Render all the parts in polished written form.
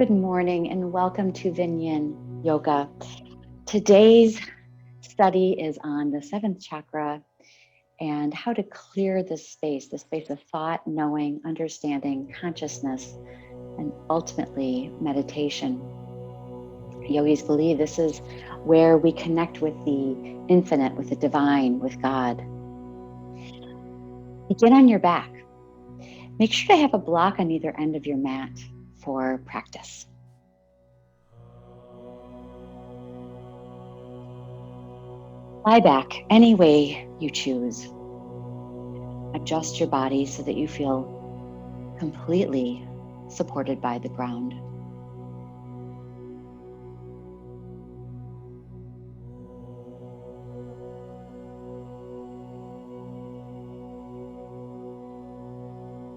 Good morning and welcome to Vinyan Yoga. Today's study is on the seventh chakra and how to clear the space of thought, knowing, understanding, consciousness, and ultimately meditation. Yogis believe this is where we connect with the infinite, with the divine, with God. Begin on your back. Make sure to have a block on either end of your mat for practice. Lie back any way you choose. Adjust your body so that you feel completely supported by the ground.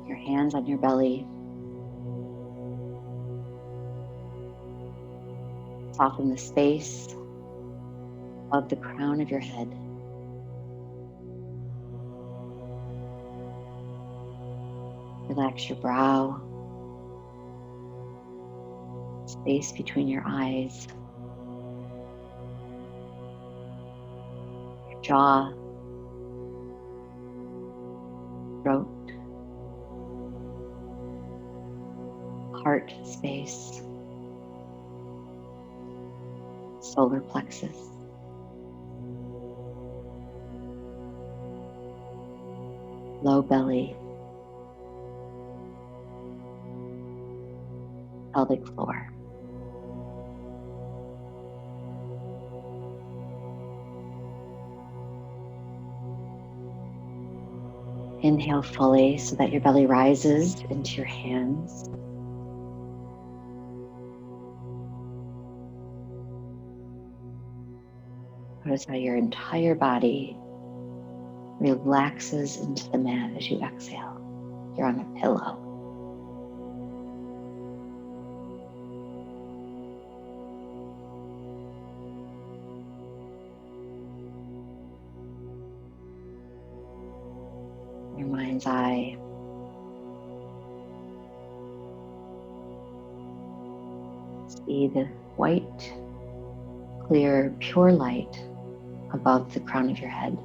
Your hands on your belly. Soften the space above the crown of your head. Relax your brow, space between your eyes, your jaw, throat, heart space, solar plexus. Low belly, pelvic floor. Inhale fully so that your belly rises into your hands. Notice how your entire body relaxes into the mat as you exhale. You're on a pillow. Your mind's eye. See the white, clear, pure light above the crown of your head.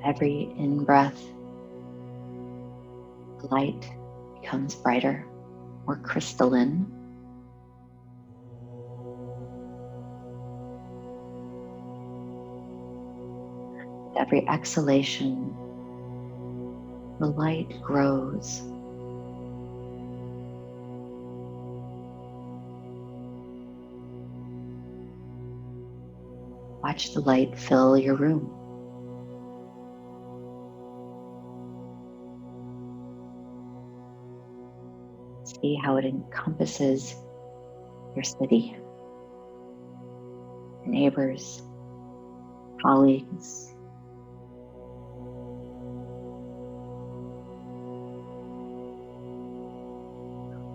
Every in-breath, the light becomes brighter, more crystalline. With every exhalation, the light grows. Watch the light fill your room. See how it encompasses your city, your neighbors, colleagues.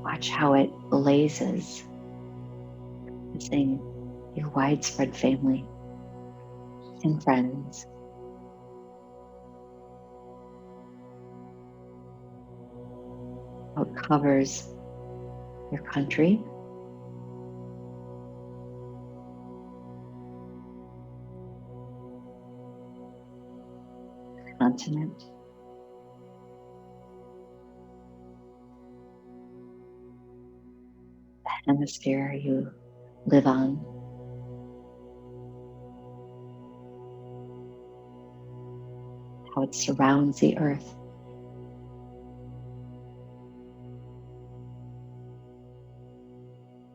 Watch how it blazes, encompassing your widespread family and friends. How it covers your country, continent, the hemisphere you live on. How it surrounds the earth.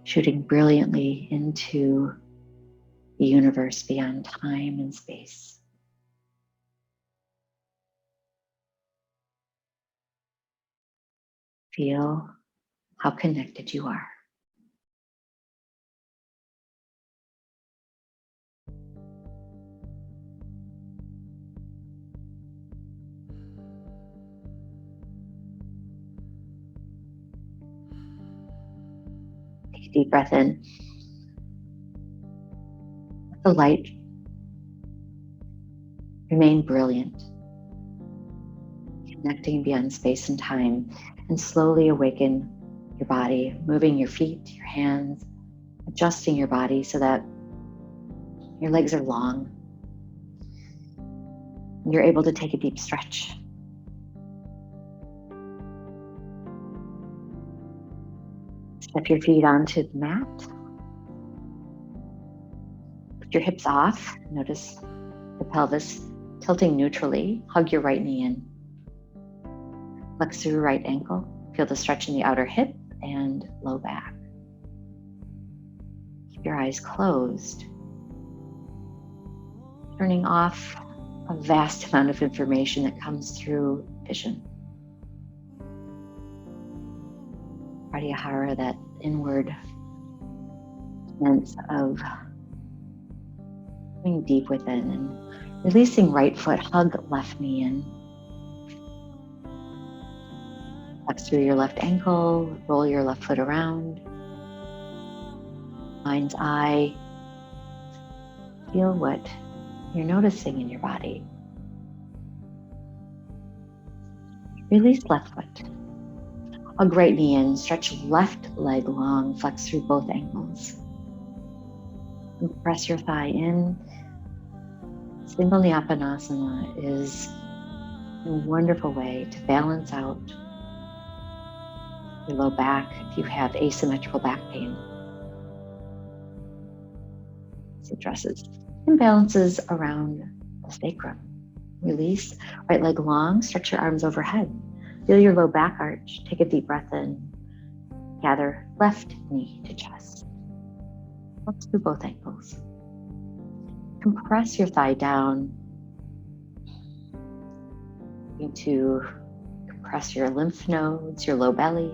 Shooting brilliantly into the universe beyond time and space. Feel how connected you are. Deep breath in. Let the light remain brilliant, connecting beyond space and time, and slowly awaken your body, moving your feet, your hands, adjusting your body so that your legs are long. You're able to take a deep stretch. Step your feet onto the mat. Put your hips off. Notice the pelvis tilting neutrally. Hug your right knee in. Flex through your right ankle. Feel the stretch in the outer hip and low back. Keep your eyes closed. Turning off a vast amount of information that comes through vision. Pratyahara, that inward sense of going deep within and releasing right foot, hug left knee in. Flex through your left ankle, roll your left foot around. Mind's eye. Feel what you're noticing in your body. Release left foot. Hug right knee in, stretch left leg long, flex through both ankles. Press your thigh in. Single Nyapanasana is a wonderful way to balance out your low back if you have asymmetrical back pain. It addresses imbalances around the sacrum. Release, right leg long, stretch your arms overhead. Feel your low back arch. Take a deep breath in. Gather left knee to chest. Flex through both ankles. Compress your thigh down. Begin to compress your lymph nodes, your low belly.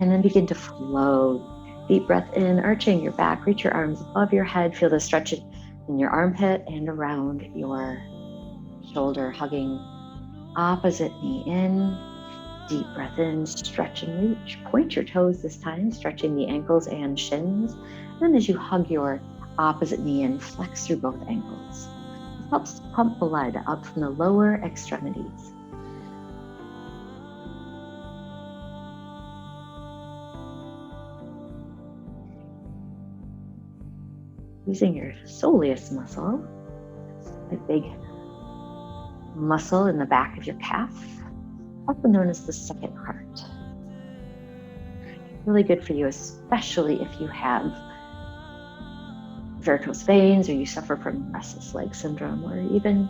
And then begin to flow. Deep breath in, arching your back. Reach your arms above your head. Feel the stretch in your armpit and around your shoulder, hugging opposite knee in. Deep breath in, stretch and reach. Point your toes this time, stretching the ankles and shins. And then as you hug your opposite knee in, flex through both ankles. This helps pump blood up from the lower extremities. Using your soleus muscle, a big muscle in the back of your calf, often known as the second heart. Really good for you, especially if you have varicose veins or you suffer from restless leg syndrome or even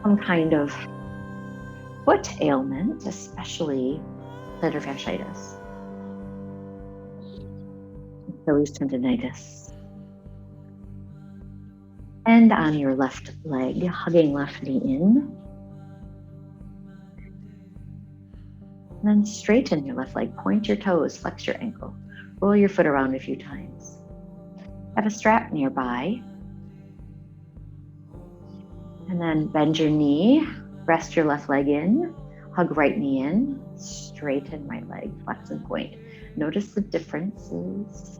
some kind of foot ailment, especially plantar fasciitis. Achilles tendonitis. And on your left leg, hugging left knee in. And then straighten your left leg, point your toes, flex your ankle. Roll your foot around a few times. Have a strap nearby. And then bend your knee, rest your left leg in, hug right knee in, straighten right leg, flex and point. Notice the differences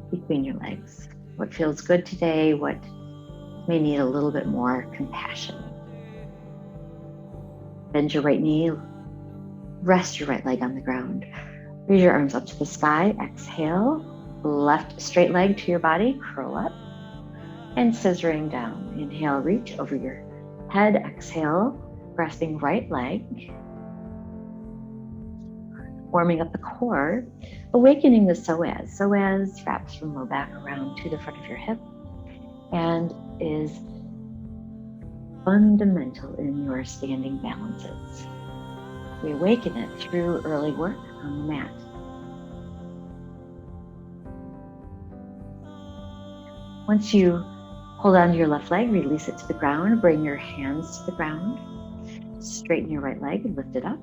between your legs. What feels good today, what may need a little bit more compassion. Bend your right knee, rest your right leg on the ground. Raise your arms up to the sky, exhale, left straight leg to your body, curl up, and scissoring down. Inhale, reach over your head, exhale, resting right leg. Warming up the core, awakening the psoas. Psoas wraps from low back around to the front of your hip and is fundamental in your standing balances. We awaken it through early work on the mat. Once you hold on to your left leg, release it to the ground, bring your hands to the ground, straighten your right leg and lift it up.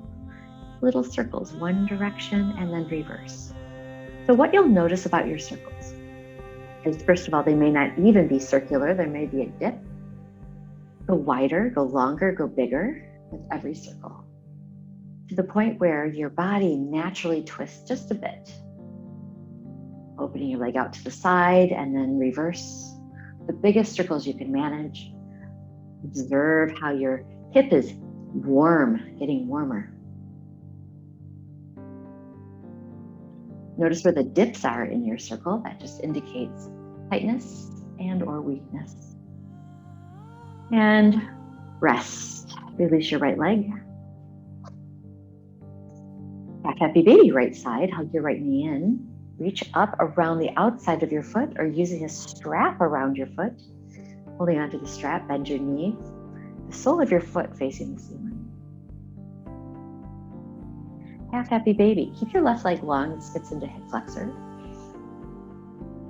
Little circles, one direction and then reverse. So what you'll notice about your circles is, first of all, they may not even be circular. There may be a dip. Go wider, go longer, go bigger with every circle. to the point where your body naturally twists just a bit. Opening your leg out to the side and then reverse. The biggest circles you can manage. Observe how your hip is warm, getting warmer. Notice where the dips are in your circle. That just indicates tightness and or weakness. And rest. Release your right leg. Half happy baby, right side. Hug your right knee in. Reach up around the outside of your foot or using a strap around your foot. Holding onto the strap, bend your knee. The sole of your foot facing the ceiling. Half happy baby. Keep your left leg long and spits into hip flexor.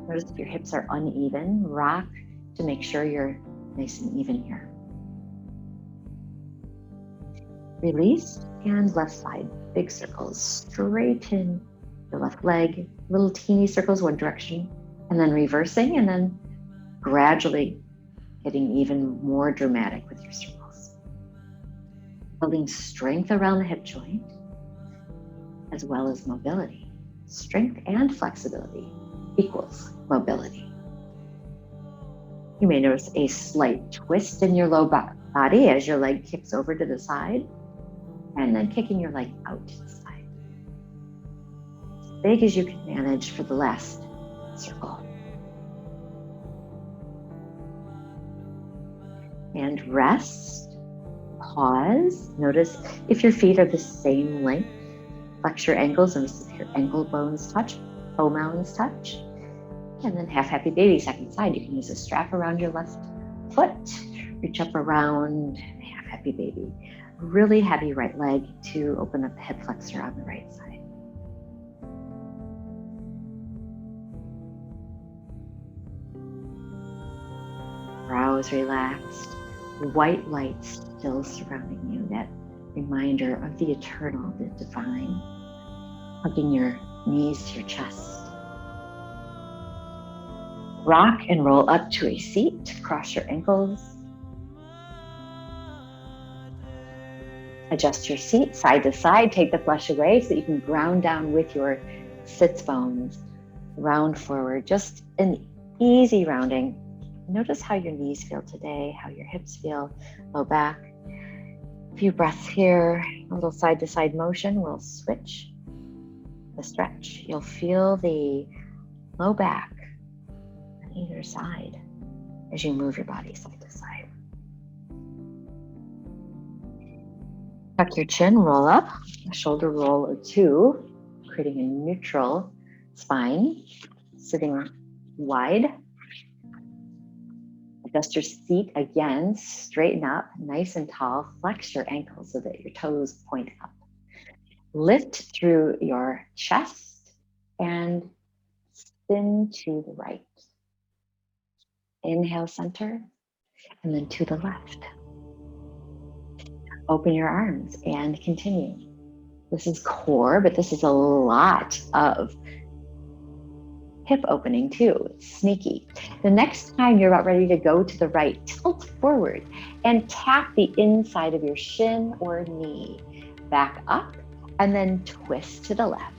Notice if your hips are uneven. Rock to make sure you're nice and even here. Release and left side. Big circles. Straighten your left leg. Little teeny circles one direction. And then reversing and then gradually getting even more dramatic with your circles. Building strength around the hip joint, as well as mobility. Strength and flexibility equals mobility. You may notice a slight twist in your low body as your leg kicks over to the side, and then kicking your leg out to the side. As big as you can manage for the last circle. And rest, pause. Notice if your feet are the same length. Flex your ankles, notice if your ankle bones touch, toe mounds touch. And then half happy baby, second side. You can use a strap around your left foot. Reach up around half happy baby. Really heavy right leg to open up the hip flexor on the right side. Brows relaxed. White light still surrounding you. That reminder of the eternal, the divine. Hugging your knees to your chest. Rock and roll up to a seat. Cross your ankles. Adjust your seat side to side. Take the flesh away so that you can ground down with your sits bones. Round forward. Just an easy rounding. Notice how your knees feel today, how your hips feel, low back. A few breaths here, a little side to side motion. We'll switch the stretch. You'll feel the low back on either side as you move your body side to side. Tuck your chin, roll up, a shoulder roll or two, creating a neutral spine, sitting wide. Adjust your seat again, straighten up, nice and tall. Flex your ankles so that your toes point up. Lift through your chest and spin to the right. Inhale, center, and then to the left. Open your arms and continue. This is core, but this is a lot of hip opening too. It's sneaky. The next time you're about ready to go to the right, tilt forward and tap the inside of your shin or knee. Back up and then twist to the left.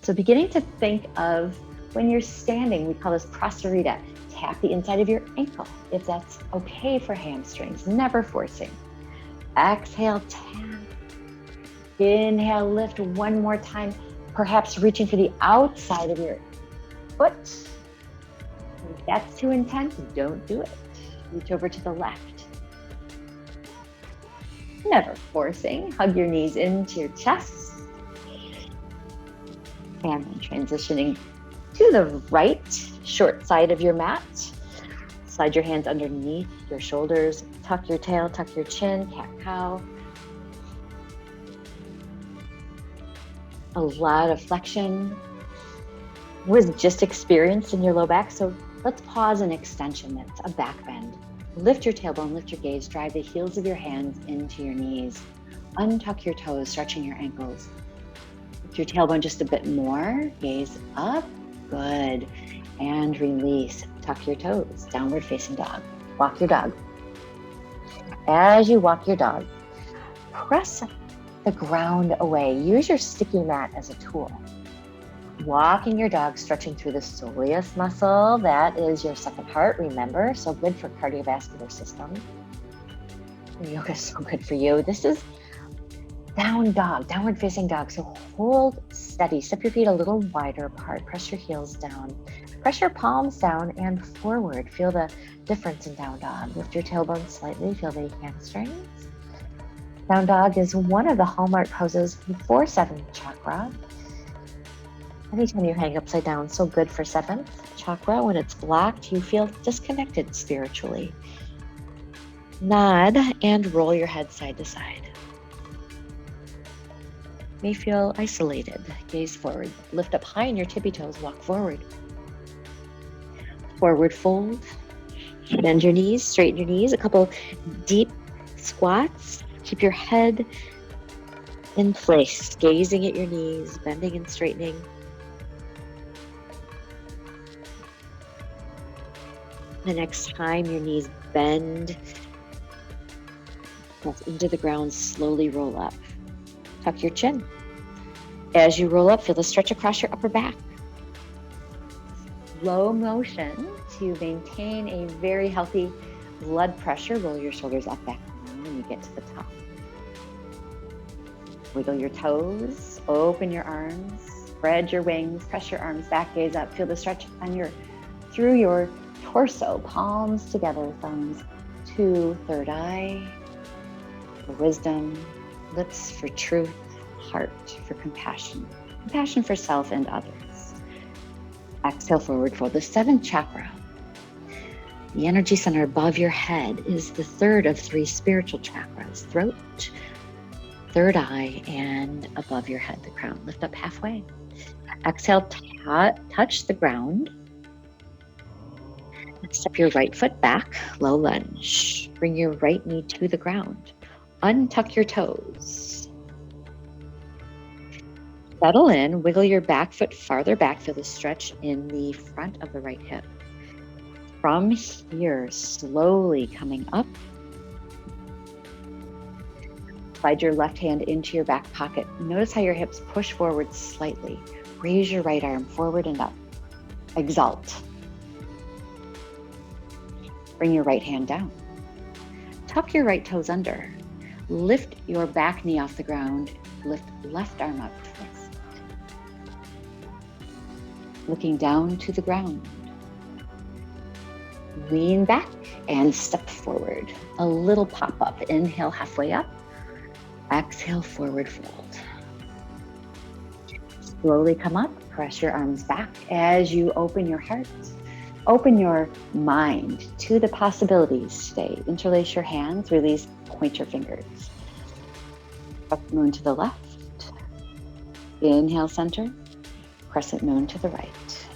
So beginning to think of when you're standing, we call this prasarita. Tap the inside of your ankle if that's okay for hamstrings, never forcing. Exhale, tap. Inhale, lift one more time, perhaps reaching for the outside of your foot. If that's too intense, don't do it. Reach over to the left. Never forcing. Hug your knees into your chest. And then transitioning to the right, short side of your mat. Slide your hands underneath your shoulders. Tuck your tail, tuck your chin, cat-cow. A lot of flexion was just experienced in your low back. So let's pause an extension. That's a back bend. Lift your tailbone, lift your gaze, drive the heels of your hands into your knees. Untuck your toes, stretching your ankles. Lift your tailbone just a bit more. Gaze up. Good. And release. Tuck your toes. Downward facing dog. Walk your dog. As you walk your dog, press the ground away. Use your sticky mat as a tool. Walking your dog, stretching through the soleus muscle. That is your second heart, remember. So good for cardiovascular system. Yoga is so good for you. This is down dog, downward facing dog. So hold steady, step your feet a little wider apart, press your heels down, press your palms down and forward. Feel the difference in down dog. Lift your tailbone slightly, feel the hamstrings. Down dog is one of the hallmark poses for 7th chakra. Anytime you hang upside down, so good for 7th chakra. When it's blocked, you feel disconnected spiritually. Nod and roll your head side to side. May feel isolated. Gaze forward. Lift up high in your tippy toes. Walk forward. Forward fold. Bend your knees. Straighten your knees. A couple deep squats. Keep your head in place. Gazing at your knees. Bending and straightening. The next time your knees bend, press into the ground. Slowly roll up. Tuck your chin. As you roll up, feel the stretch across your upper back. Slow motion to maintain a very healthy blood pressure. Roll your shoulders up, back, down when you get to the top. Wiggle your toes, open your arms, spread your wings, press your arms back, gaze up. Feel the stretch on through your torso, palms together, thumbs to third eye, for wisdom, lips for truth, heart for compassion, compassion for self and others. Exhale, forward fold. The 7th chakra, the energy center above your head, is the third of 3 spiritual chakras: throat, third eye, and above your head, the crown. Lift up halfway. Exhale, touch the ground. Step your right foot back, low lunge. Bring your right knee to the ground. Untuck your toes. Settle in, wiggle your back foot farther back. Feel the stretch in the front of the right hip. From here, slowly coming up. Slide your left hand into your back pocket. Notice how your hips push forward slightly. Raise your right arm forward and up. Exalt. Bring your right hand down. Tuck your right toes under. Lift your back knee off the ground. Lift left arm up. Twist. Looking down to the ground. Lean back and step forward. A little pop up. Inhale, halfway up. Exhale, forward fold. Slowly come up. Press your arms back as you open your heart. Open your mind to the possibilities today. Interlace your hands, release, point your fingers. Crescent moon to the left. Inhale, center. Crescent moon to the right.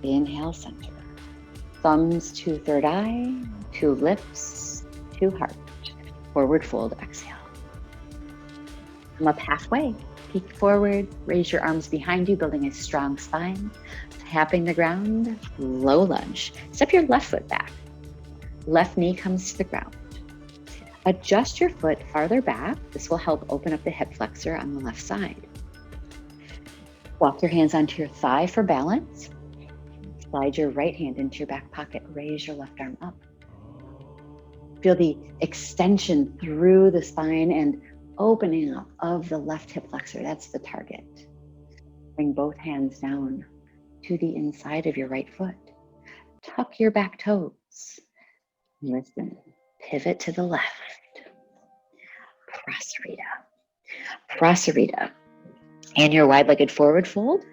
Inhale, center. Thumbs to third eye, to lips, to heart. Forward fold, exhale. Come up halfway. Peek forward, raise your arms behind you, building a strong spine. Tapping the ground, low lunge. Step your left foot back. Left knee comes to the ground. Adjust your foot farther back. This will help open up the hip flexor on the left side. Walk your hands onto your thigh for balance. Slide your right hand into your back pocket. Raise your left arm up. Feel the extension through the spine and opening up of the left hip flexor. That's the target. Bring both hands down to the inside of your right foot. Tuck your back toes. Listen. Pivot to the left. Prasarita. Prasarita. And your wide-legged forward fold.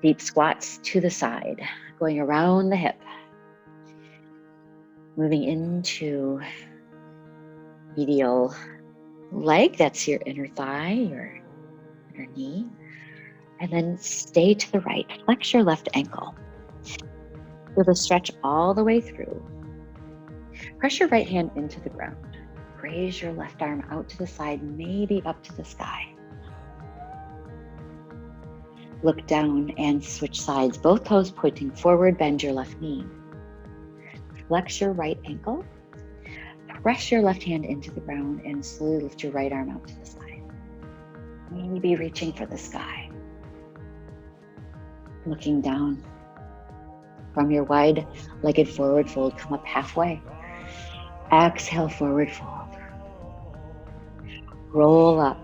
Deep squats to the side, going around the hip. Moving into medial leg, that's your inner thigh, your inner knee. And then stay to the right. Flex your left ankle. Feel the stretch all the way through. Press your right hand into the ground. Raise your left arm out to the side, maybe up to the sky. Look down and switch sides. Both toes pointing forward. Bend your left knee. Flex your right ankle. press your left hand into the ground and slowly lift your right arm out to the side. Maybe reaching for the sky. Looking down. From your wide-legged forward fold, come up halfway. Exhale, forward fold. Roll up.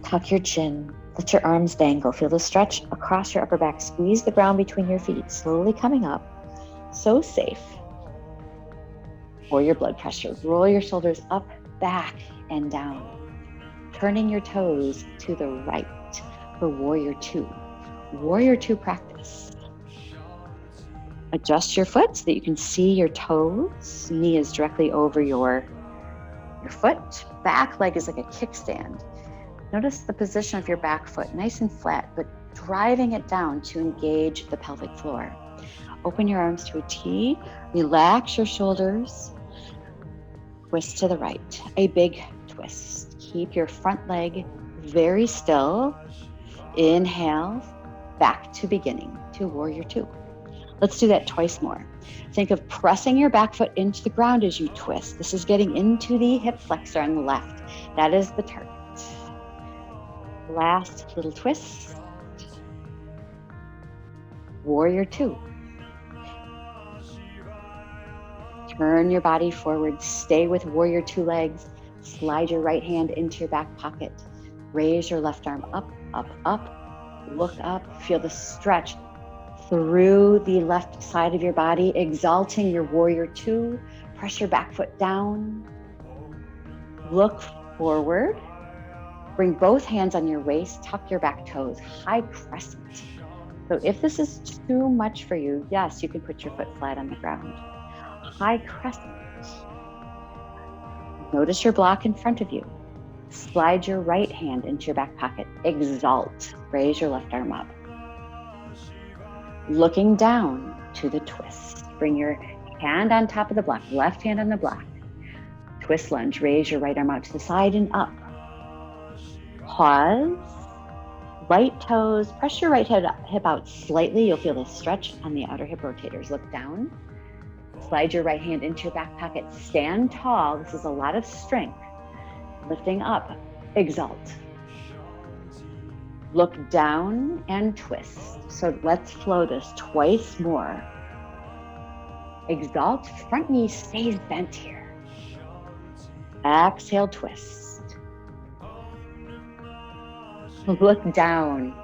Tuck your chin. Let your arms dangle. Feel the stretch across your upper back. Squeeze the ground between your feet. Slowly coming up. So safe. For your blood pressure. Roll your shoulders up, back, and down. Turning your toes to the right for Warrior Two. Warrior Two practice. Adjust your foot so that you can see your toes. Knee is directly over your foot. Back leg is like a kickstand. Notice the position of your back foot, nice and flat, but driving it down to engage the pelvic floor. Open your arms to a T. Relax your shoulders. Twist to the right. A big twist. Keep your front leg very still. Inhale, back to beginning, to Warrior Two. Let's do that twice more. Think of pressing your back foot into the ground as you twist. This is getting into the hip flexor on the left. That is the target. Last little twist. Warrior Two. Turn your body forward. Stay with Warrior Two legs. Slide your right hand into your back pocket. Raise your left arm up, up, up. Look up. Feel the stretch through the left side of your body, exalting your Warrior Two. Press your back foot down. Look forward. Bring both hands on your waist. Tuck your back toes. High crescent. So if this is too much for you, yes, you can put your foot flat on the ground. High crescent. Notice your block in front of you. Slide your right hand into your back pocket. Exalt. Raise your left arm up. Looking down to the twist. Bring your hand on top of the block, left hand on the block. Twist lunge. Raise your right arm out to the side and up. Pause. Right toes. Press your right hip out slightly. You'll feel the stretch on the outer hip rotators. Look down. Slide your right hand into your back pocket. Stand tall. This is a lot of strength. Lifting up. Exalt. Look down and twist. So let's flow this twice more. Exalt. Front knee stays bent here. Exhale, twist. Look down.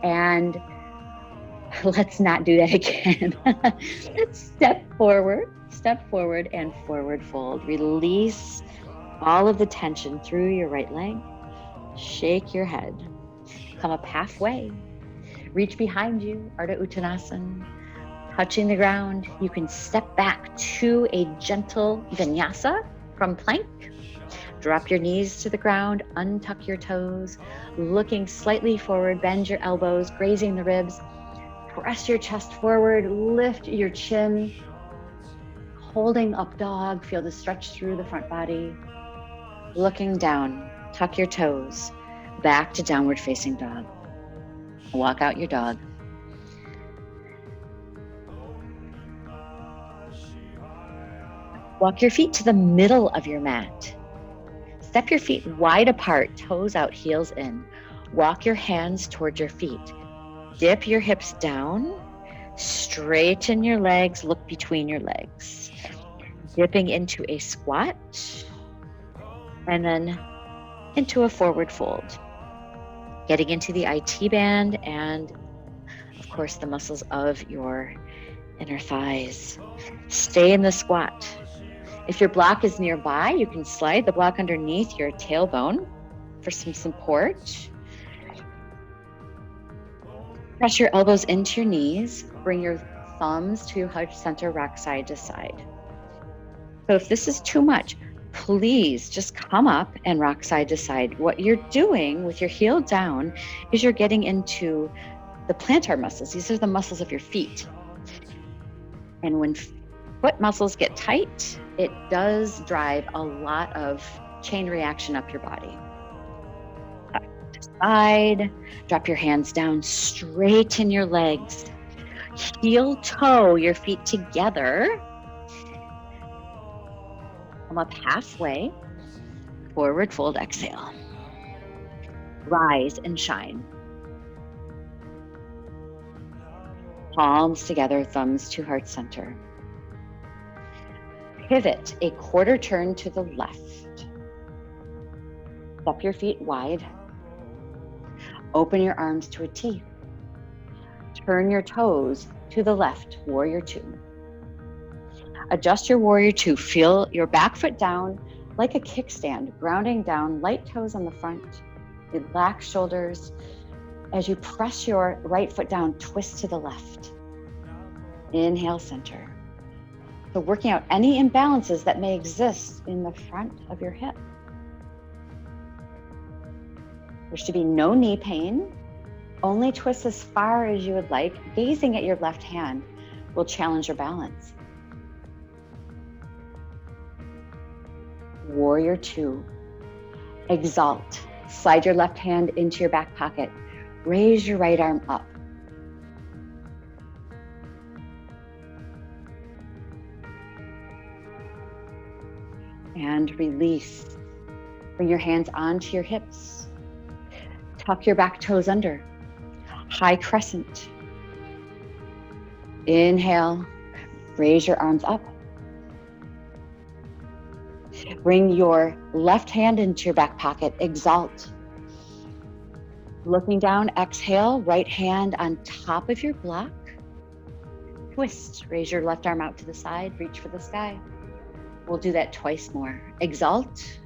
And let's not do that again. Step forward and forward fold. Release all of the tension through your right leg. Shake your head. Come up halfway. Reach behind you, Ardha Uttanasana. Touching the ground, you can step back to a gentle vinyasa from plank. Drop your knees to the ground, untuck your toes, looking slightly forward, bend your elbows, grazing the ribs. Press your chest forward, lift your chin. Holding up dog, feel the stretch through the front body. Looking down, tuck your toes, back to downward facing dog. Walk out your dog. Walk your feet to the middle of your mat. Step your feet wide apart, toes out, heels in. Walk your hands towards your feet. Dip your hips down, straighten your legs, look between your legs. Dipping into a squat, and then into a forward fold. Getting into the IT band and, of course, the muscles of your inner thighs. Stay in the squat. If your block is nearby, you can slide the block underneath your tailbone for some support. Press your elbows into your knees. Bring your thumbs to your heart center, rock side to side. So if this is too much, please just come up and rock side to side. What you're doing with your heel down is you're getting into the plantar muscles. These are the muscles of your feet. And when foot muscles get tight, it does drive a lot of chain reaction up your body. Up to side, drop your hands down, straighten your legs. Heel toe your feet together. Come up halfway. Forward fold, exhale. Rise and shine. Palms together, thumbs to heart center. Pivot a quarter turn to the left. Step your feet wide. Open your arms to a T. Turn your toes to the left, warrior two. Adjust your warrior two. Feel your back foot down like a kickstand, grounding down, light toes on the front. Relax shoulders. As you press your right foot down, twist to the left. Inhale, center. So working out any imbalances that may exist in the front of your hip. There should be no knee pain. Only twist as far as you would like. Gazing at your left hand will challenge your balance. Warrior two. Exalt. Slide your left hand into your back pocket. Raise your right arm up. And release. Bring your hands onto your hips. Tuck your back toes under. High crescent. Inhale. Raise your arms up. Bring your left hand into your back pocket. Exalt. Looking down, exhale. Right hand on top of your block. Twist. Raise your left arm out to the side. Reach for the sky. We'll do that twice more. Exalt.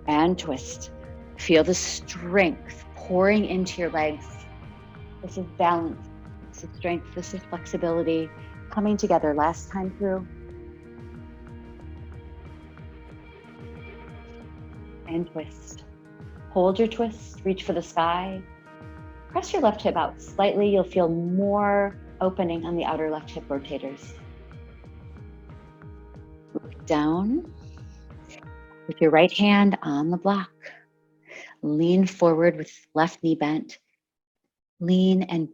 And twist. Feel the strength pouring into your legs. This is balance. This is strength. This is flexibility coming together. Last time through. And twist. Hold your twist. Reach for the sky. Press your left hip out slightly. You'll feel more opening on the outer left hip rotators. Look down with your right hand on the block. Lean forward with left knee bent. Lean and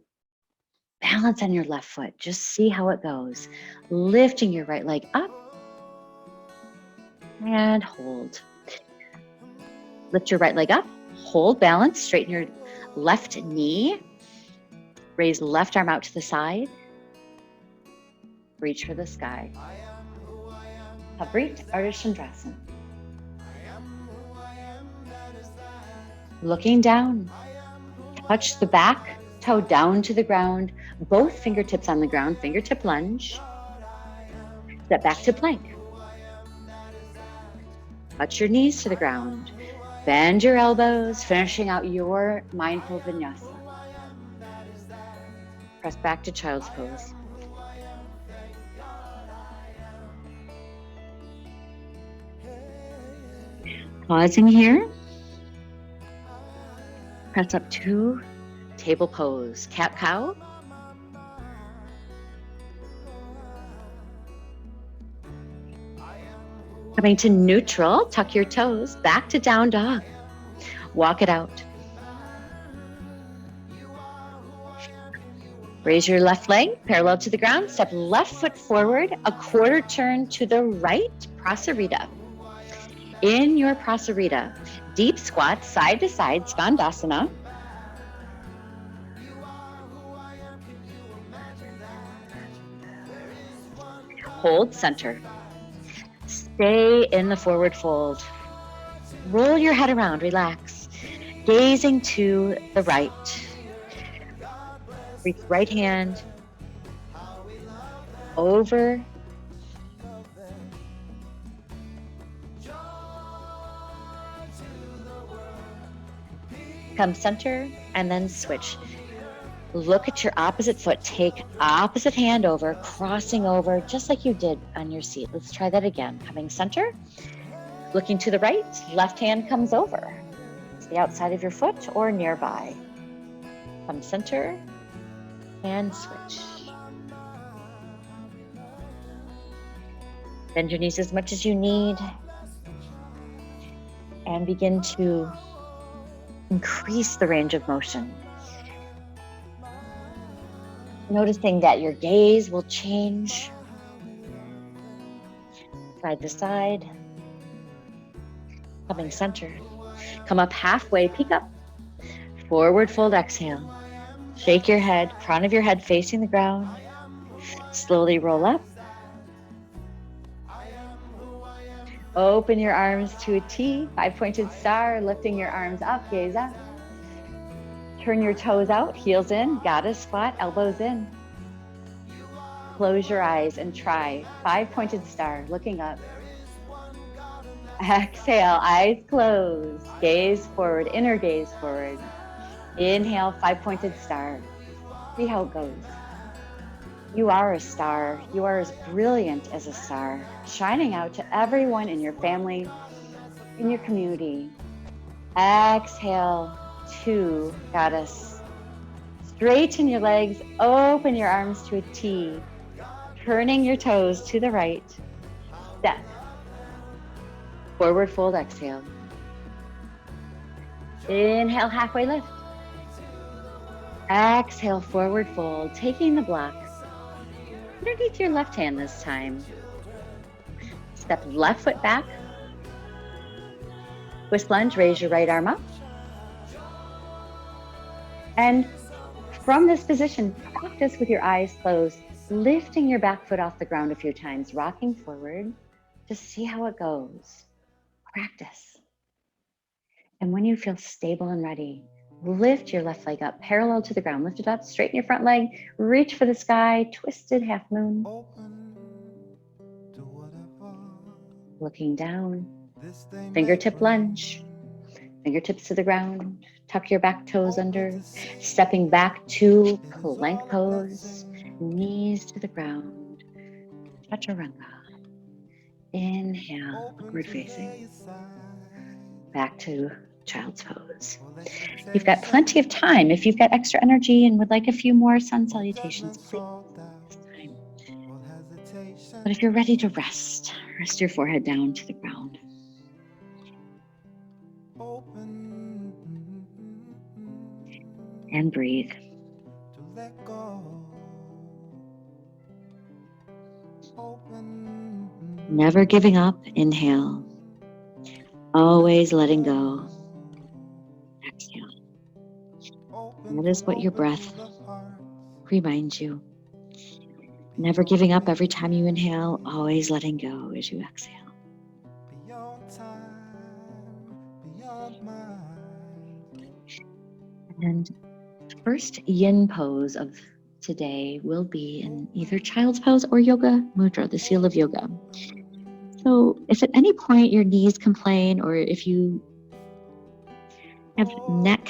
balance on your left foot. Just see how it goes. Lifting your right leg up and hold. Lift your right leg up. Hold balance. Straighten your left knee. Raise left arm out to the side. Reach for the sky. Habrit Ardha Chandrasana. Looking down. Touch the back toe down to the ground. Both fingertips on the ground. Fingertip lunge. Step back to plank. Touch your knees to the ground. Bend your elbows, finishing out your mindful vinyasa. Press back to child's pose. Pausing here. Press up to table pose. Cat cow. Coming to neutral, tuck your toes, back to down dog. Walk it out. Raise your left leg parallel to the ground. Step left foot forward, a quarter turn to the right, Prasarita. In your Prasarita, deep squat, side to side, Skandasana. Hold center. Stay in the forward fold. Roll your head around, relax. Gazing to the right. Reach right hand over. Come center and then switch. Look at your opposite foot. Take opposite hand over, crossing over, just like you did on your seat. Let's try that again. Coming center, looking to the right, left hand comes over. It's the outside of your foot or nearby. Come center and switch. Bend your knees as much as you need and begin to increase the range of motion. Noticing that your gaze will change. side to side. Coming center. Come up halfway, peek up. Forward fold, exhale. Shake your head, crown of your head facing the ground. Slowly roll up. Open your arms to a T, 5-pointed star, lifting your arms up, gaze up. Turn your toes out, heels in, goddess squat, elbows in. Close your eyes and try 5-pointed star, looking up. Exhale, eyes closed, gaze forward, inner gaze forward. Inhale, 5-pointed star. See how it goes. You are a star. You are as brilliant as a star, shining out to everyone in your family, in your community. Exhale, 2, goddess. Straighten your legs, open your arms to a T, turning your toes to the right. Step. Forward fold, exhale. Inhale, halfway lift. Exhale, forward fold, taking the block underneath your left hand this time. Step left foot back. Twist lunge, raise your right arm up. And from this position, practice with your eyes closed, lifting your back foot off the ground a few times, rocking forward. Just see how it goes. Practice. And when you feel stable and ready, lift your left leg up, parallel to the ground. Lift it up, straighten your front leg, reach for the sky, twisted half moon. Looking down, fingertip lunge, fingertips to the ground, tuck your back toes under, stepping back to plank pose, knees to the ground, chaturanga. Inhale, upward facing, back to child's pose. You've got plenty of time. If you've got extra energy and would like a few more sun salutations, please this time. But if you're ready to rest your forehead down to the ground. And breathe. Never giving up, inhale. Always letting go. Exhale. That is what your breath reminds you. Never giving up every time you inhale, always letting go as you exhale. And first yin pose of today will be in either child's pose or yoga mudra, the seal of yoga. So if at any point your knees complain or if you have neck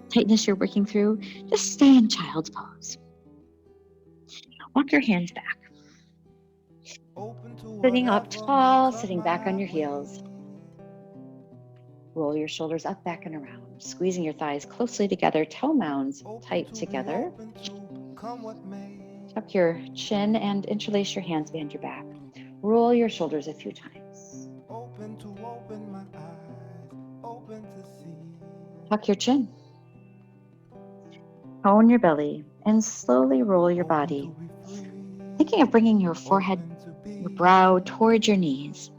tightness you're working through, just stay in child's pose. Walk your hands back. Sitting up tall, sitting back on your heels. Roll your shoulders up, back, and around, squeezing your thighs closely together, toe mounds tight together. Tuck your chin and interlace your hands behind your back. Roll your shoulders a few times. Tuck your chin. Tone your belly and slowly roll your body, thinking of bringing your forehead, your brow towards your knees.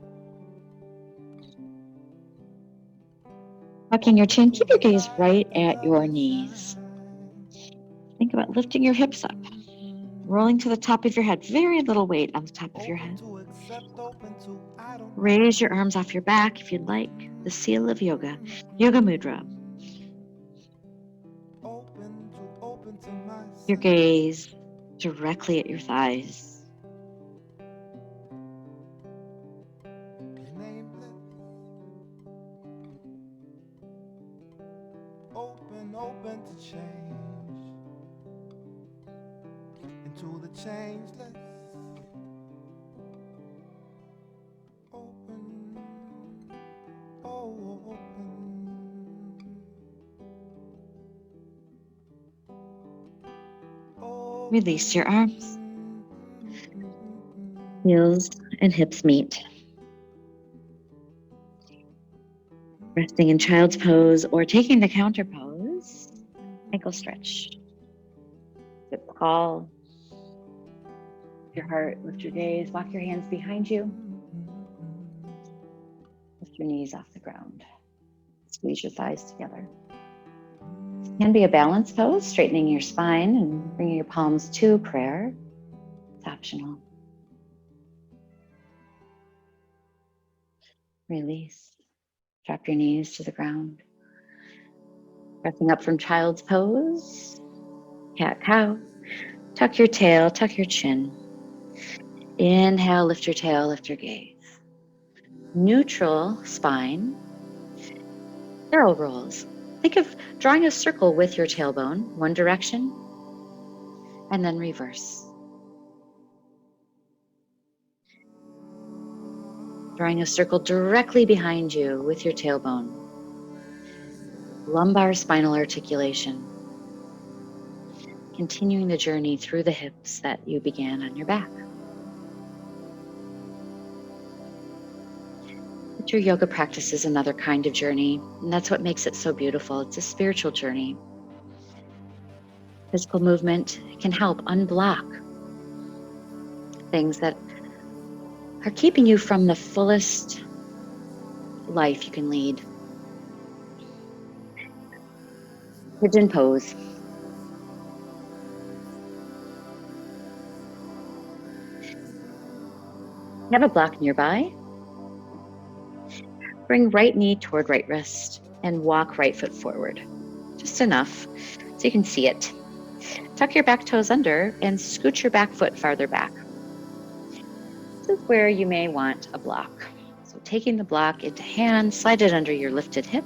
Tucking your chin, keep your gaze right at your knees. Think about lifting your hips up, rolling to the top of your head, very little weight on the top of your head. Raise your arms off your back if you'd like, the seal of yoga, yoga mudra. Your gaze directly at your thighs. Open to change into the changeless. Open, oh, open. Release your arms. Heels and hips meet. Resting in child's pose or taking the counter pose. Ankle stretch. Sit tall. your heart, lift your gaze, walk your hands behind you. Lift your knees off the ground. Squeeze your thighs together. It can be a balance pose, straightening your spine and bringing your palms to prayer. It's optional. Release. Drop your knees to the ground. Pressing up from child's pose. Cat cow. Tuck your tail, tuck your chin. Inhale, lift your tail, lift your gaze. Neutral spine. Barrel rolls. Think of drawing a circle with your tailbone, one direction, and then reverse. Drawing a circle directly behind you with your tailbone. Lumbar spinal articulation. Continuing the journey through the hips that you began on your back. But your yoga practice is another kind of journey, and that's what makes it so beautiful. It's a spiritual journey. Physical movement can help unblock things that are keeping you from the fullest life you can lead. Pigeon pose. You have a block nearby. Bring right knee toward right wrist and walk right foot forward. Just enough so you can see it. Tuck your back toes under and scoot your back foot farther back. This is where you may want a block. So taking the block into hand, slide it under your lifted hip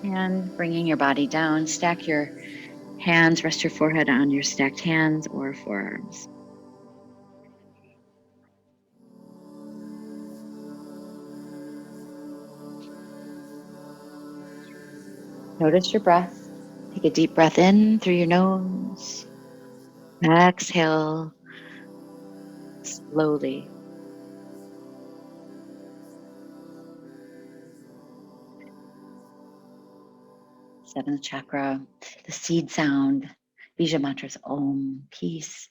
and bringing your body down. Stack your hands, rest your forehead on your stacked hands or forearms. Notice your breath. Take a deep breath in through your nose. Exhale slowly. Seventh chakra, the seed sound, Bija mantras, Om, peace.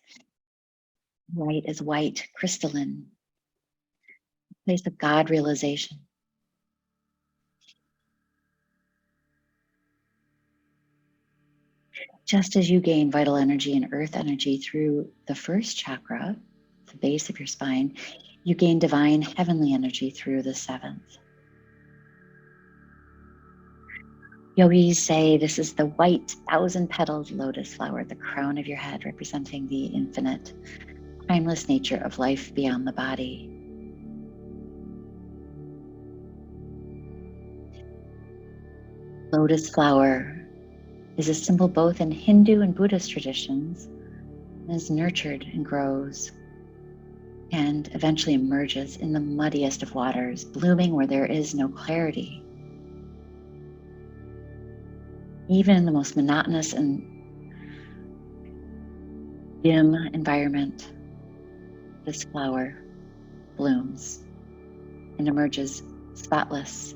Light is white, crystalline, place of God realization. Just as you gain vital energy and earth energy through the first chakra, the base of your spine, you gain divine heavenly energy through the seventh. Yogis say this is the white 1,000-petaled lotus flower at the crown of your head, representing the infinite, timeless nature of life beyond the body. Lotus flower is a symbol both in Hindu and Buddhist traditions, and is nurtured and grows and eventually emerges in the muddiest of waters, blooming where there is no clarity. Even in the most monotonous and dim environment, this flower blooms and emerges spotless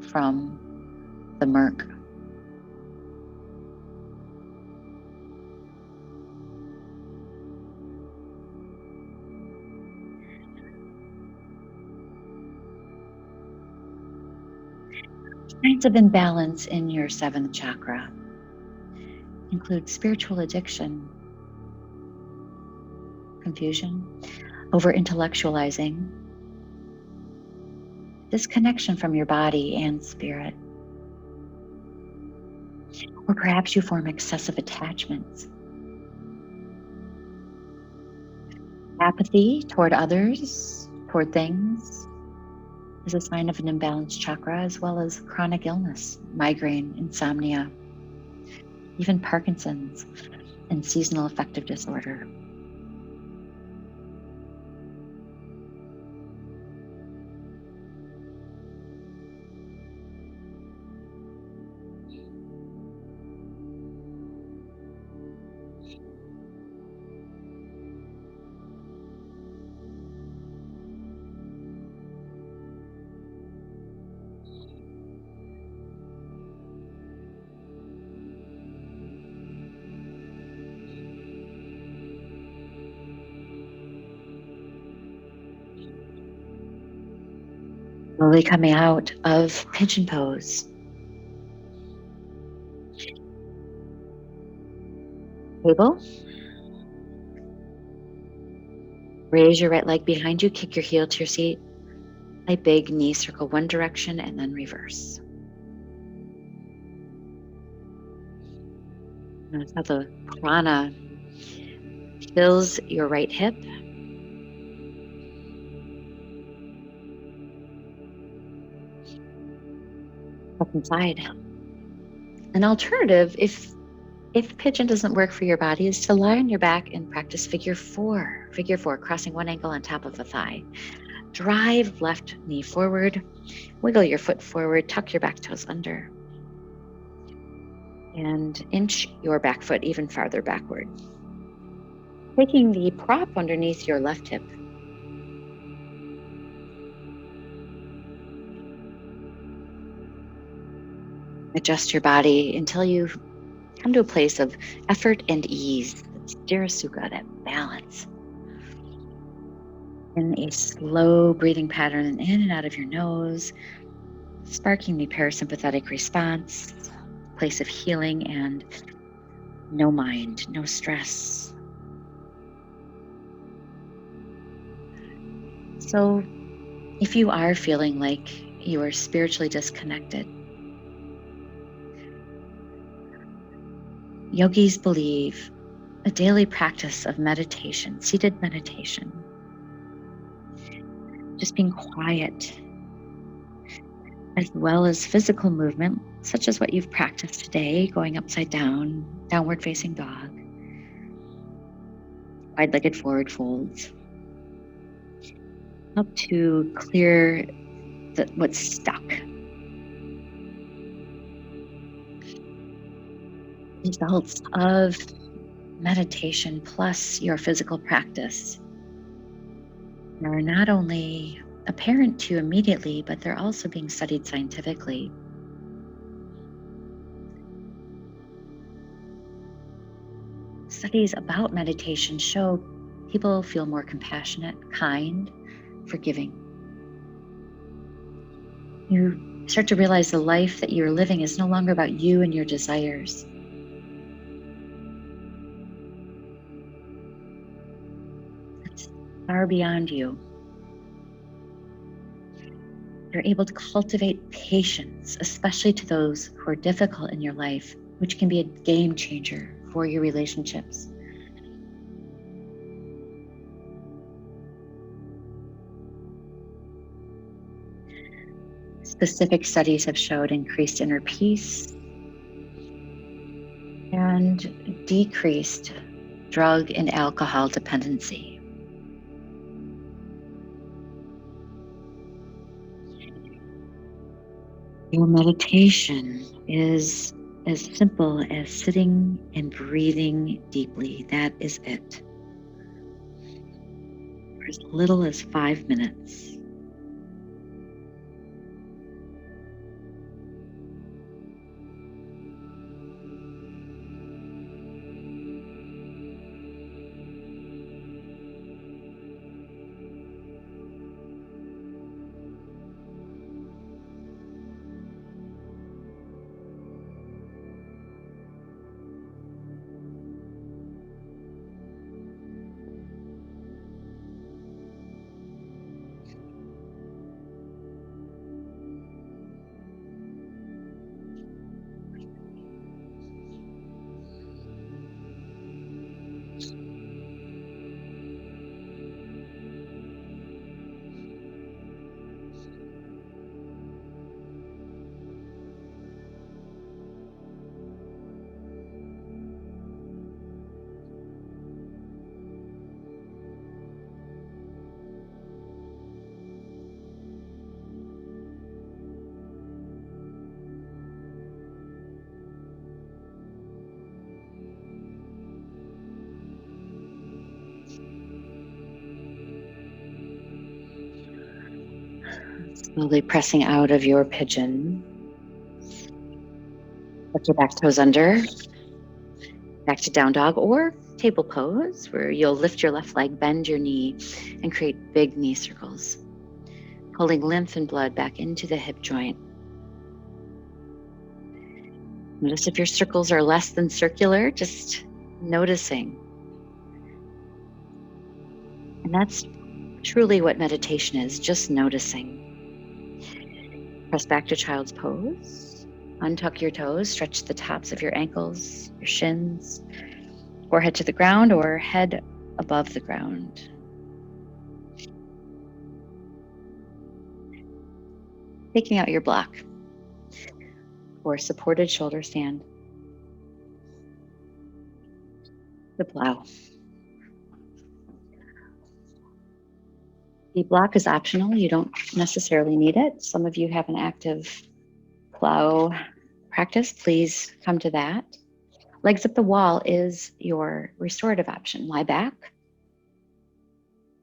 from the murk. Signs of imbalance in your seventh chakra include spiritual addiction, confusion, over-intellectualizing, disconnection from your body and spirit. Or perhaps you form excessive attachments. Apathy toward others, toward things, is a sign of an imbalanced chakra, as well as chronic illness, migraine, insomnia, even Parkinson's and seasonal affective disorder. Slowly coming out of pigeon pose. Table. Raise your right leg behind you, kick your heel to your seat. A big knee circle one direction and then reverse. Notice how the prana fills your right hip. Up inside. An alternative, if pigeon doesn't work for your body, is to lie on your back and practice figure four. Figure four, crossing one ankle on top of the thigh. Drive left knee forward. Wiggle your foot forward. Tuck your back toes under. And inch your back foot even farther backward. Taking the prop underneath your left hip. Adjust your body until you come to a place of effort and ease. That's Dharasukha, that balance. In a slow breathing pattern in and out of your nose, sparking the parasympathetic response, place of healing and no mind, no stress. So if you are feeling like you are spiritually disconnected, yogis believe a daily practice of meditation, seated meditation, just being quiet, as well as physical movement, such as what you've practiced today, going upside down, downward facing dog, wide-legged forward folds, help to clear what's stuck. Results of meditation plus your physical practice are not only apparent to you immediately, but they're also being studied scientifically. Studies about meditation show people feel more compassionate, kind, forgiving. You start to realize the life that you're living is no longer about you and your desires. It's far beyond you. You're able to cultivate patience, especially to those who are difficult in your life, which can be a game changer for your relationships. Specific studies have showed increased inner peace and decreased drug and alcohol dependency. Your meditation is as simple as sitting and breathing deeply. That is it. For as little as 5 minutes. Slowly pressing out of your pigeon. Put your back toes under. Back to down dog or table pose, where you'll lift your left leg, bend your knee, and create big knee circles. holding lymph and blood back into the hip joint. Notice if your circles are less than circular, just noticing. And that's truly what meditation is, just noticing. Press back to child's pose. Untuck your toes, stretch the tops of your ankles, your shins, forehead to the ground or head above the ground. Taking out your block or supported shoulder stand. The plow. The block is optional. You don't necessarily need it. Some of you have an active plow practice. Please come to that. Legs up the wall is your restorative option. Lie back.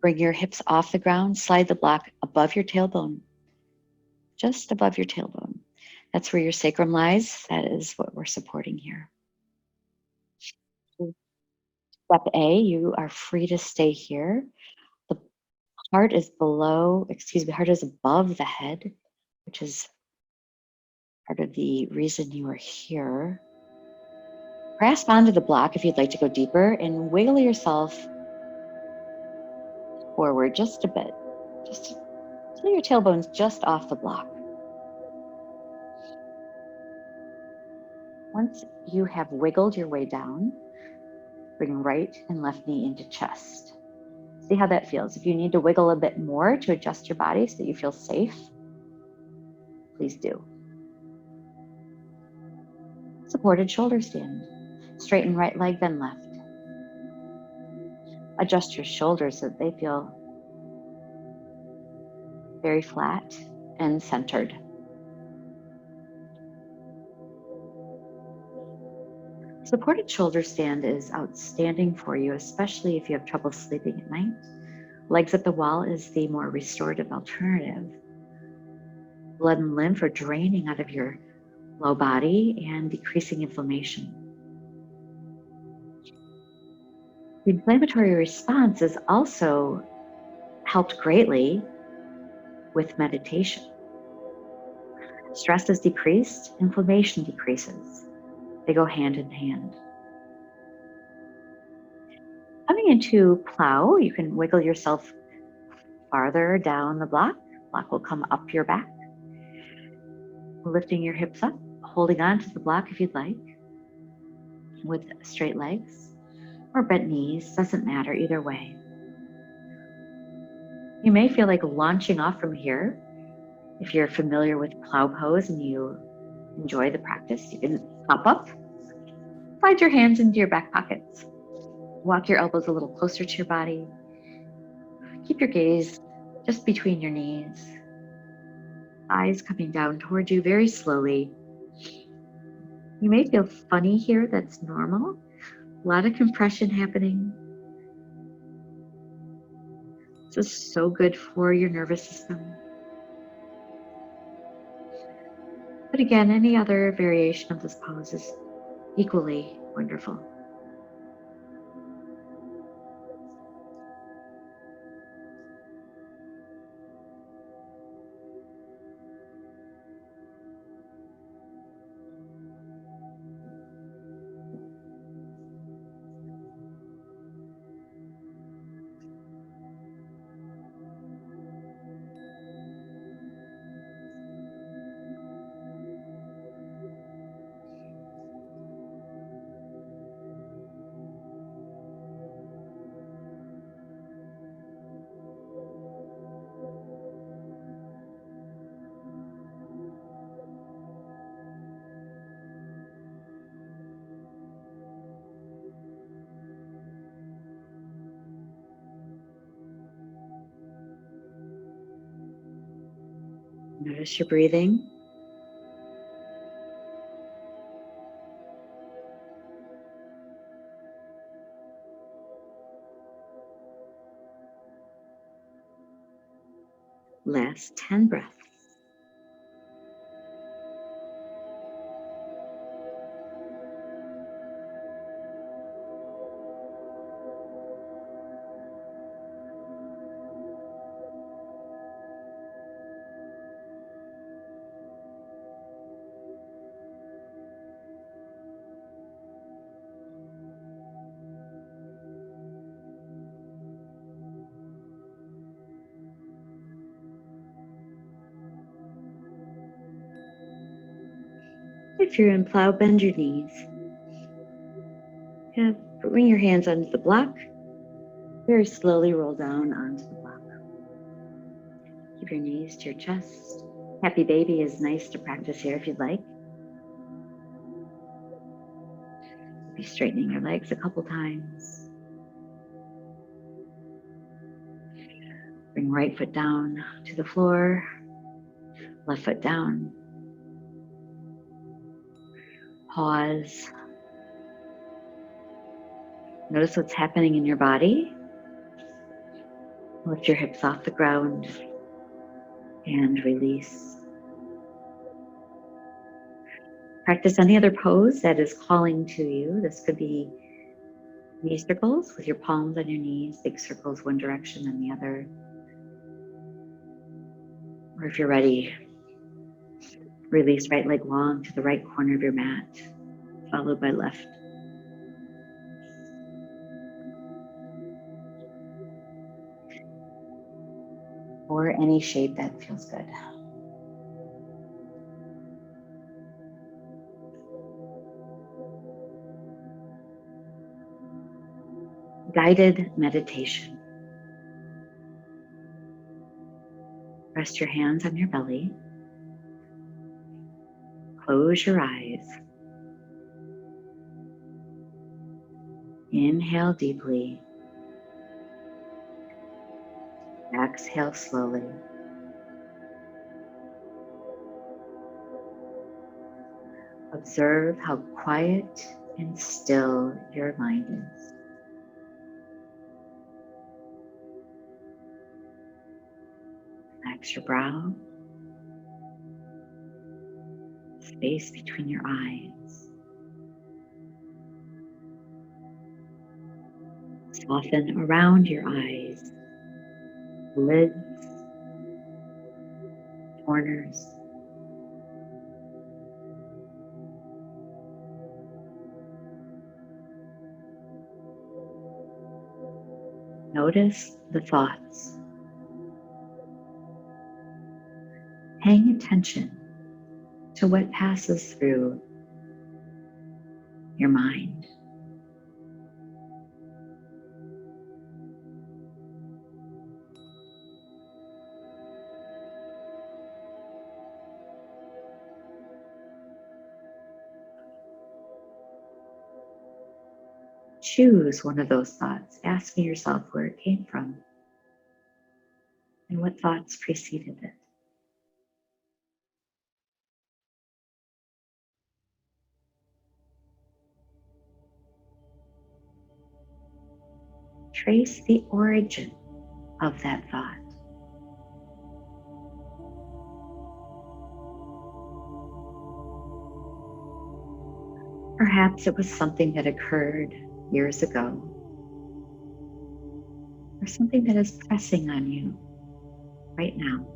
Bring your hips off the ground. Slide the block above your tailbone. Just above your tailbone. That's where your sacrum lies. That is what we're supporting here. Step A, you are free to stay here. The heart is heart is above the head, which is part of the reason you are here. Grasp onto the block if you'd like to go deeper and wiggle yourself forward just a bit, just till your tailbone's just off the block. Once you have wiggled your way down, bring right and left knee into chest. See how that feels. If you need to wiggle a bit more to adjust your body so that you feel safe, please do. Supported shoulder stand. Straighten right leg, then left. Adjust your shoulders so that they feel very flat and centered. Supported shoulder stand is outstanding for you, especially if you have trouble sleeping at night. Legs at the wall is the more restorative alternative. Blood and lymph are draining out of your low body and decreasing inflammation. The inflammatory response is also helped greatly with meditation. Stress is decreased, inflammation decreases. They go hand in hand. Coming into plow, you can wiggle yourself farther down the block. Block will come up your back. Lifting your hips up, holding on to the block if you'd like, with straight legs or bent knees, doesn't matter either way. You may feel like launching off from here. If you're familiar with plow pose and you enjoy the practice, you can hop up, slide your hands into your back pockets, walk your elbows a little closer to your body, keep your gaze just between your knees, eyes coming down toward you very slowly. You may feel funny here, that's normal. A lot of compression happening. This is so good for your nervous system. But again, any other variation of this pose is equally wonderful. Notice your breathing. Last 10 breaths. If you're in plow, bend your knees. Yeah, bring your hands onto the block. Very slowly roll down onto the block. Keep your knees to your chest. Happy baby is nice to practice here if you'd like. Be straightening your legs a couple times. Bring right foot down to the floor, left foot down. Pause. Notice what's happening in your body. Lift your hips off the ground and release. Practice any other pose that is calling to you. This could be knee circles with your palms on your knees, big circles one direction and the other. Or if you're ready, release right leg long to the right corner of your mat, followed by left. Or any shape that feels good. Guided meditation. Rest your hands on your belly. Close your eyes. Inhale deeply. Exhale slowly. Observe how quiet and still your mind is. Relax your brow. Space between your eyes. Soften around your eyes, lids, corners. Notice the thoughts. Paying attention to what passes through your mind. Choose one of those thoughts, asking yourself where it came from and what thoughts preceded it. Trace the origin of that thought. Perhaps it was something that occurred years ago, or something that is pressing on you right now.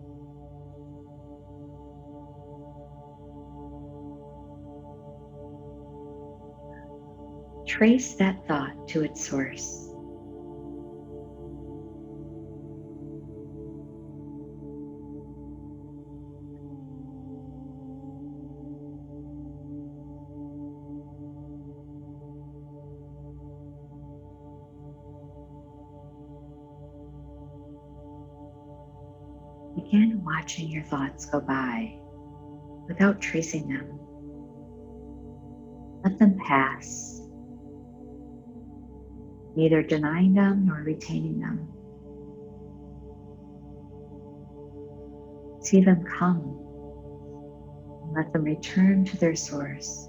Trace that thought to its source. Begin watching your thoughts go by without tracing them. Let them pass, neither denying them nor retaining them. See them come and let them return to their source.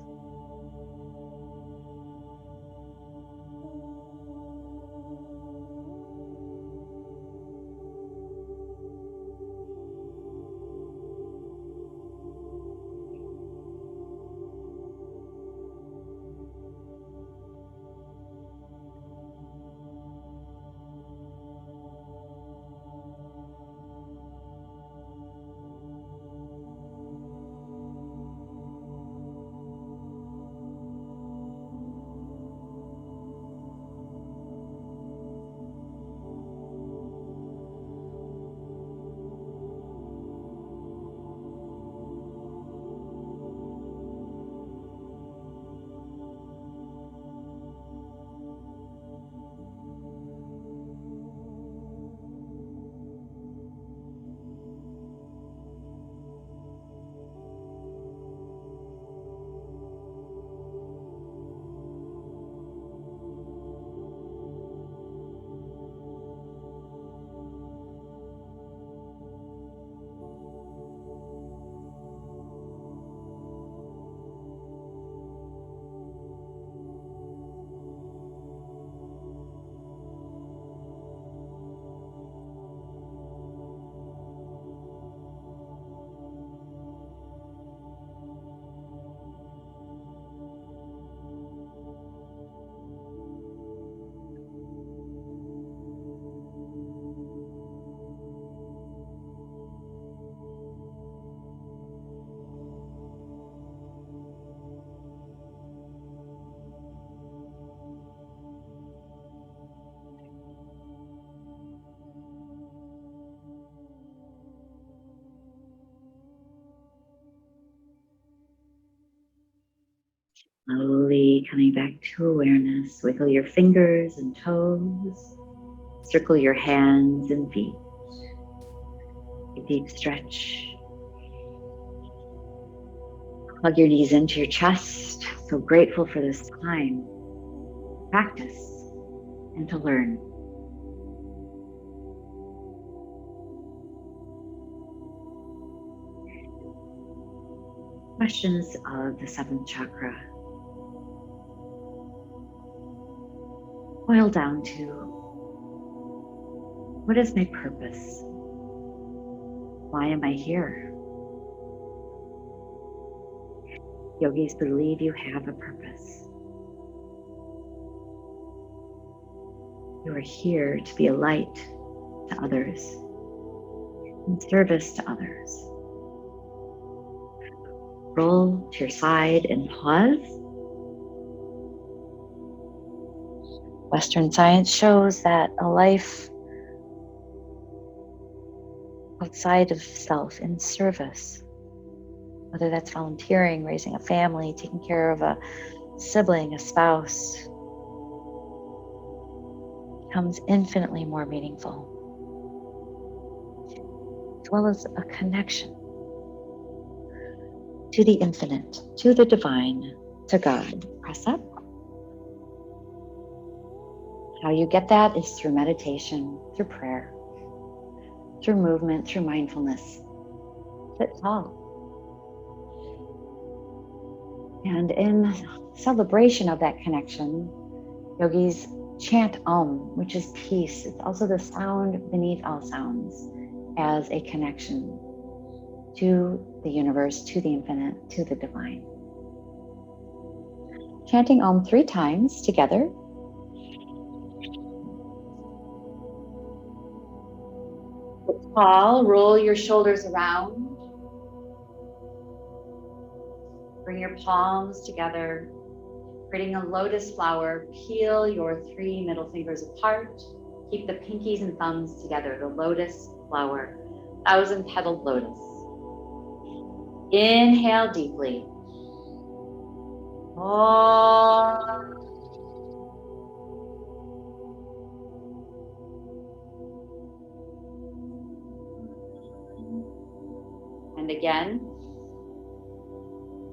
Slowly coming back to awareness. Wiggle your fingers and toes. Circle your hands and feet. A deep stretch. Plug your knees into your chest. So grateful for this time, practice, and to learn. Questions of the seventh chakra boil down to, what is my purpose? Why am I here? Yogis believe you have a purpose. You are here to be a light to others, in service to others. Roll to your side and pause. Western science shows that a life outside of self, in service, whether that's volunteering, raising a family, taking care of a sibling, a spouse, becomes infinitely more meaningful, as well as a connection to the infinite, to the divine, to God. Press up. How you get that is through meditation, through prayer, through movement, through mindfulness. Sit tall. And in celebration of that connection, yogis chant Om, which is peace. It's also the sound beneath all sounds, as a connection to the universe, to the infinite, to the divine. Chanting Om 3 times together. Sit tall, roll your shoulders around. Bring your palms together, creating a lotus flower. Peel your 3 middle fingers apart. Keep the pinkies and thumbs together, the lotus flower, 1,000-petaled lotus. Inhale deeply. Om. And again.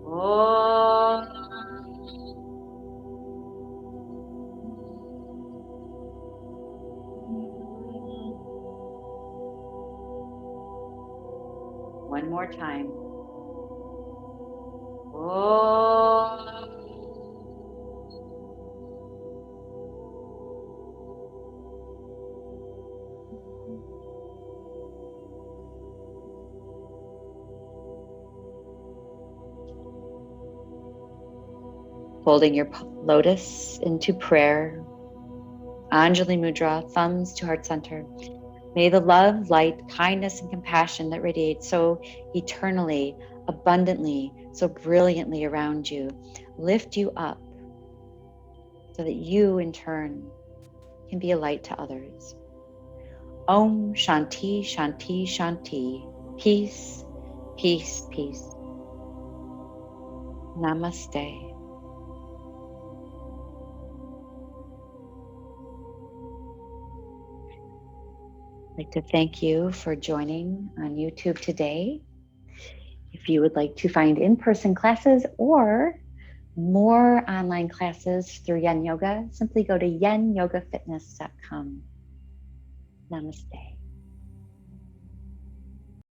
Om. One more time. Om. Holding your lotus into prayer. Anjali Mudra, thumbs to heart center. May the love, light, kindness, and compassion that radiate so eternally, abundantly, so brilliantly around you lift you up so that you, in turn, can be a light to others. Om Shanti, Shanti, Shanti. Peace, peace, peace. Namaste. I'd like to thank you for joining on YouTube today. If you would like to find in-person classes or more online classes through Yen Yoga, simply go to yenyogafitness.com. Namaste.